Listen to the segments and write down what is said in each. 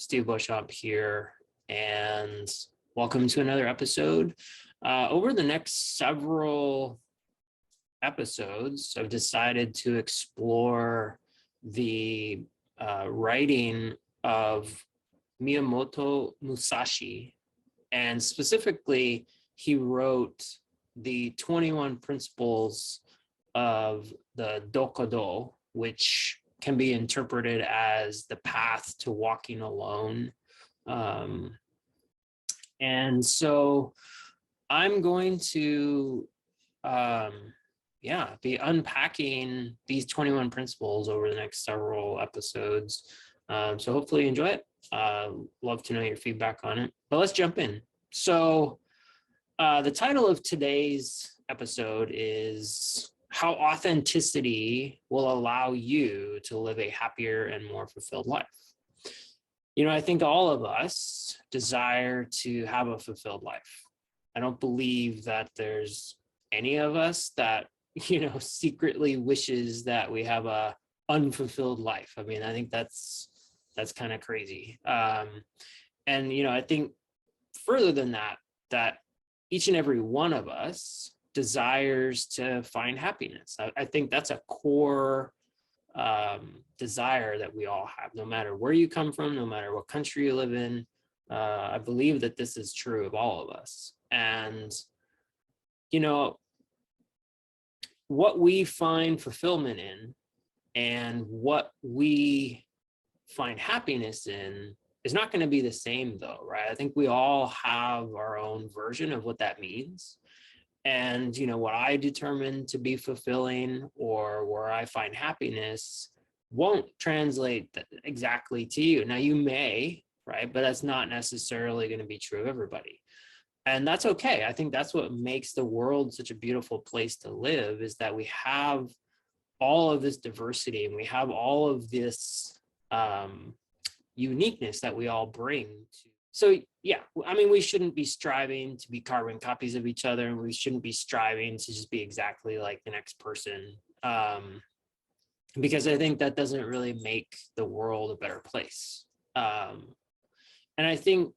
Steve Beauchamp here, and welcome to another episode. Over the next several episodes, I've decided to explore the writing of Miyamoto Musashi, and specifically, he wrote the 21 principles of the Dokkōdō, which can be interpreted as the path to walking alone. And so I'm going to, be unpacking these 21 principles over the next several episodes. So hopefully you enjoy it. Love to know your feedback on it, but let's jump in. So the title of today's episode is How Authenticity Will Allow You to Live a Happier and More Fulfilled Life. I think all of us desire to have a fulfilled life. I don't believe that there's any of us that, secretly wishes that we have a unfulfilled life. I mean, I think that's kind of crazy. And, I think further than that each and every one of us desires to find happiness. I think that's a core desire that we all have, no matter where you come from, no matter what country you live in. I believe that this is true of all of us. And, what we find fulfillment in and what we find happiness in is not going to be the same, though, right? I think we all have our own version of what that means. And, what I determine to be fulfilling or where I find happiness won't translate exactly to you. Now, you may, right? But that's not necessarily going to be true of everybody. And that's okay. I think that's what makes the world such a beautiful place to live, is that we have all of this diversity and we have all of this uniqueness that we all bring to. So yeah, I mean, we shouldn't be striving to be carbon copies of each other, and we shouldn't be striving to just be exactly like the next person, because I think that doesn't really make the world a better place. And I think,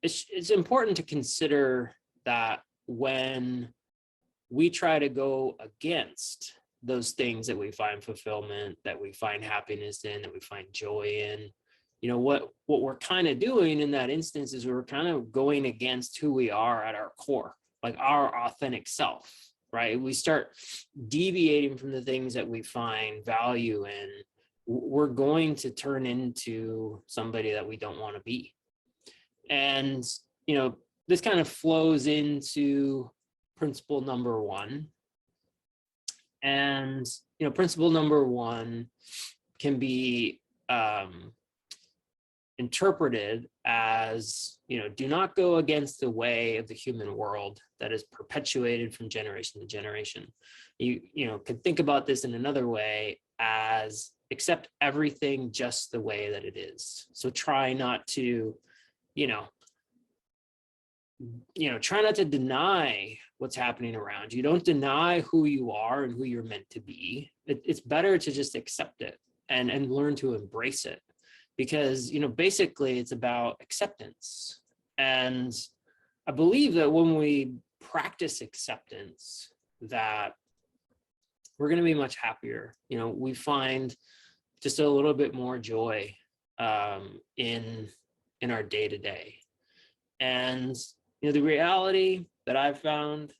it's important to consider that when we try to go against those things that we find fulfillment, that we find happiness in, that we find joy in, what we're kind of doing in that instance is we're kind of going against who we are at our core, like our authentic self, right? We start deviating from the things that we find value in. We're going to turn into somebody that we don't want to be. And, this kind of flows into principle number one. And, principle number one can be interpreted as, do not go against the way of the human world that is perpetuated from generation to generation. You could think about this in another way as accept everything just the way that it is. So try not to, try not to deny what's happening around you. Don't deny who you are and who you're meant to be. It's better to just accept it and learn to embrace it, because, basically it's about acceptance. And I believe that when we practice acceptance, that we're going to be much happier. We find just a little bit more joy in our day-to-day. And the reality that I've found,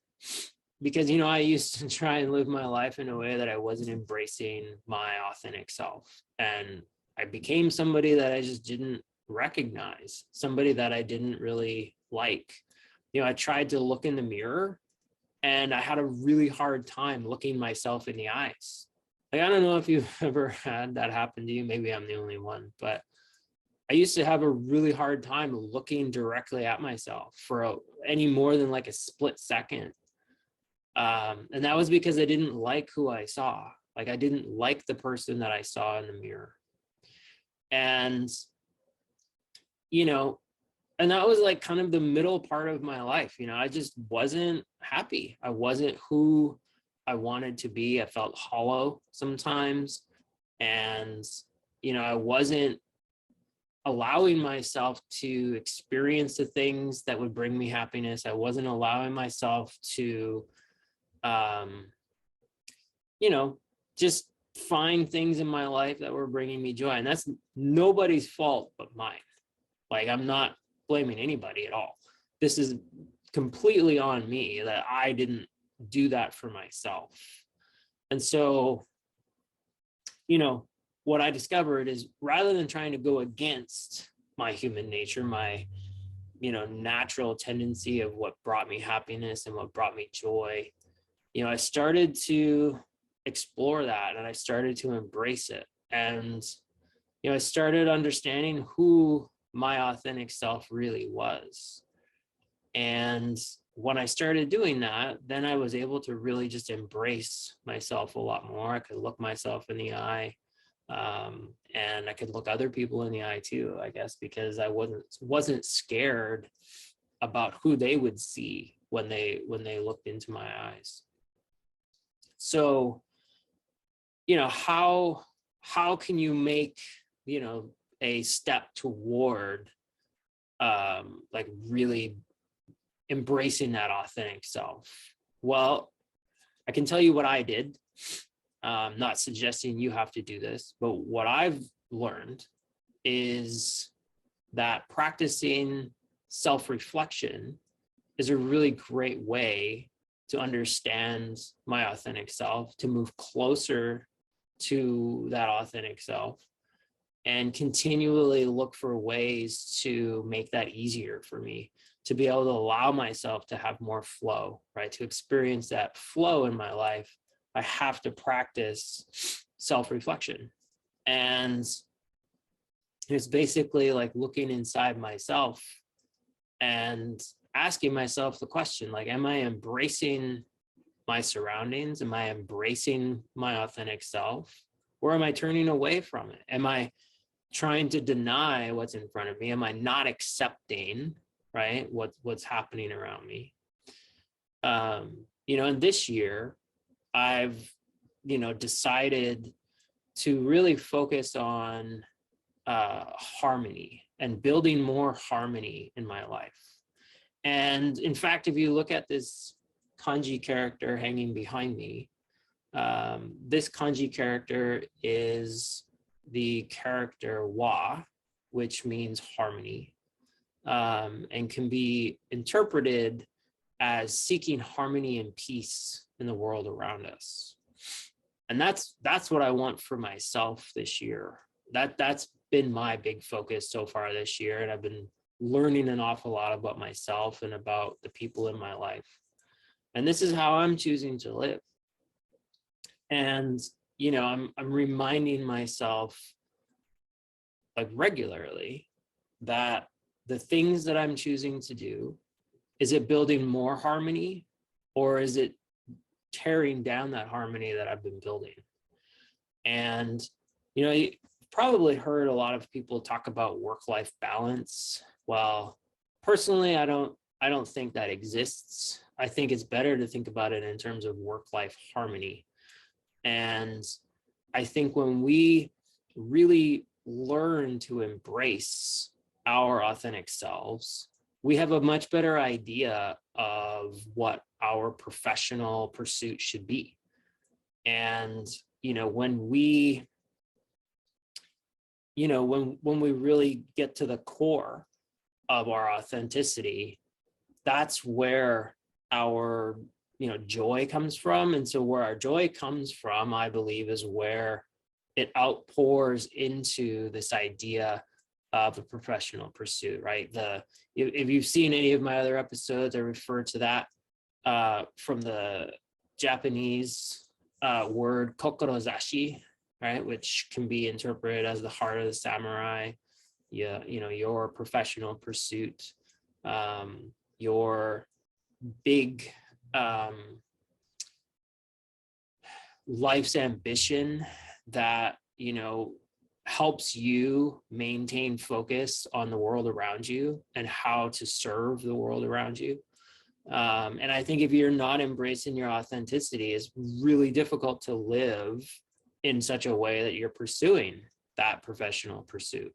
because I used to try and live my life in a way that I wasn't embracing my authentic self, and I became somebody that I just didn't recognize, somebody that I didn't really like. I tried to look in the mirror and I had a really hard time looking myself in the eyes. Like, I don't know if you've ever had that happen to you. Maybe I'm the only one, but I used to have a really hard time looking directly at myself for any more than like a split second. And that was because I didn't like who I saw. Like, I didn't like the person that I saw in the mirror. And, and that was like kind of the middle part of my life. I just wasn't happy. I wasn't who I wanted to be. I felt hollow sometimes. And, I wasn't allowing myself to experience the things that would bring me happiness. I wasn't allowing myself to, just find things in my life that were bringing me joy. And that's nobody's fault but mine. Like, I'm not blaming anybody at all. This is completely on me that I didn't do that for myself. And so, what I discovered is, rather than trying to go against my human nature, my, natural tendency of what brought me happiness and what brought me joy, I started to explore that, and I started to embrace it. And, I started understanding who my authentic self really was. And when I started doing that, then I was able to really just embrace myself a lot more. I could look myself in the eye, and I could look other people in the eye too, I guess, because I wasn't scared about who they would see when they looked into my eyes. So, how can you make, a step toward like really embracing that authentic self? Well, I can tell you what I did. Not suggesting you have to do this, but what I've learned is that practicing self-reflection is a really great way to understand my authentic self, to move closer to that authentic self, and continually look for ways to make that easier for me, to be able to allow myself to have more flow, right? To experience that flow in my life, I have to practice self-reflection. And it's basically like looking inside myself and asking myself the question, like, am I embracing my surroundings? Am I embracing my authentic self? Or am I turning away from it? Am I trying to deny what's in front of me? Am I not accepting, right, what's happening around me? And this year, I've, decided to really focus on harmony and building more harmony in my life. And in fact, if you look at this kanji character hanging behind me, this kanji character is the character wa, which means harmony, and can be interpreted as seeking harmony and peace in the world around us. And that's what I want for myself this year. That's been my big focus so far this year. And I've been learning an awful lot about myself and about the people in my life. And this is how I'm choosing to live. And, I'm reminding myself, like, regularly, that the things that I'm choosing to do, is it building more harmony, or is it tearing down that harmony that I've been building? And, you probably heard a lot of people talk about work-life balance. Well, personally, I don't think that exists. I think it's better to think about it in terms of work-life harmony. And I think when we really learn to embrace our authentic selves, we have a much better idea of what our professional pursuit should be. And, when we, when we really get to the core of our authenticity, that's where our, joy comes from. And so where our joy comes from, I believe, is where it outpours into this idea of a professional pursuit, right? If you've seen any of my other episodes, I refer to that from the Japanese word kokorozashi, right? Which can be interpreted as the heart of the samurai. Your professional pursuit, your big life's ambition that, helps you maintain focus on the world around you and how to serve the world around you. And I think if you're not embracing your authenticity, it's really difficult to live in such a way that you're pursuing that professional pursuit.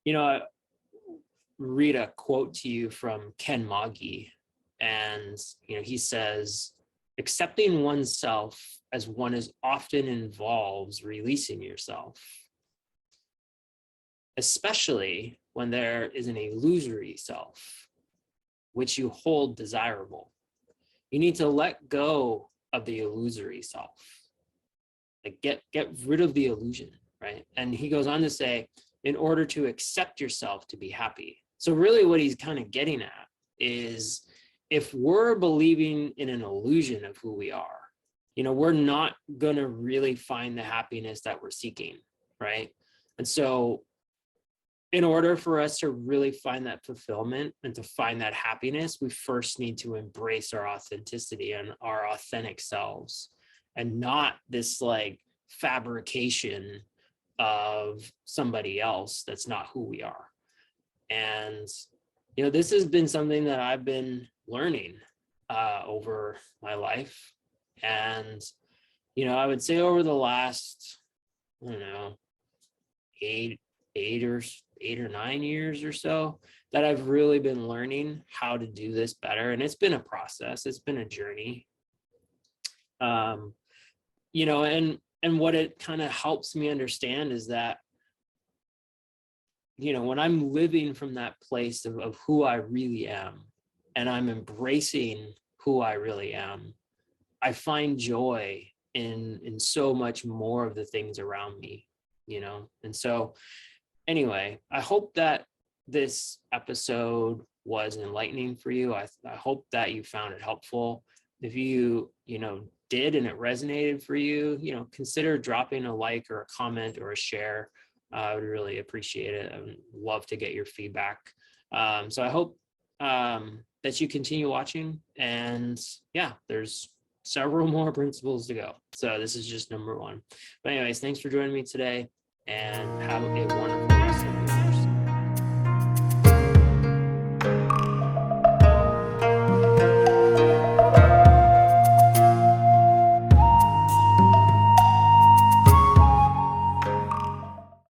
I read a quote to you from Ken Magi, and he says, accepting oneself as one is often involves releasing yourself, especially when there is an illusory self which you hold desirable. You need to let go of the illusory self, like get rid of the illusion, right? And he goes on to say, in order to accept yourself to be happy. So really what he's kind of getting at is, if we're believing in an illusion of who we are, we're not going to really find the happiness that we're seeking, right? And so in order for us to really find that fulfillment and to find that happiness, we first need to embrace our authenticity and our authentic selves, and not this like fabrication of somebody else that's not who we are. And this has been something that I've been learning over my life. And I would say over the last, I don't know, eight or 9 years or so, that I've really been learning how to do this better. And it's been a process, it's been a journey. And what it kind of helps me understand is that, when I'm living from that place of who I really am, and I'm embracing who I really am, I find joy in so much more of the things around me, And so anyway, I hope that this episode was enlightening for you. I hope that you found it helpful. If you, did and it resonated for you, consider dropping a like or a comment or a share. I would really appreciate it. I would love to get your feedback. So I hope that you continue watching. And yeah, there's several more principles to go. So this is just number one. But anyways, thanks for joining me today, and have a wonderful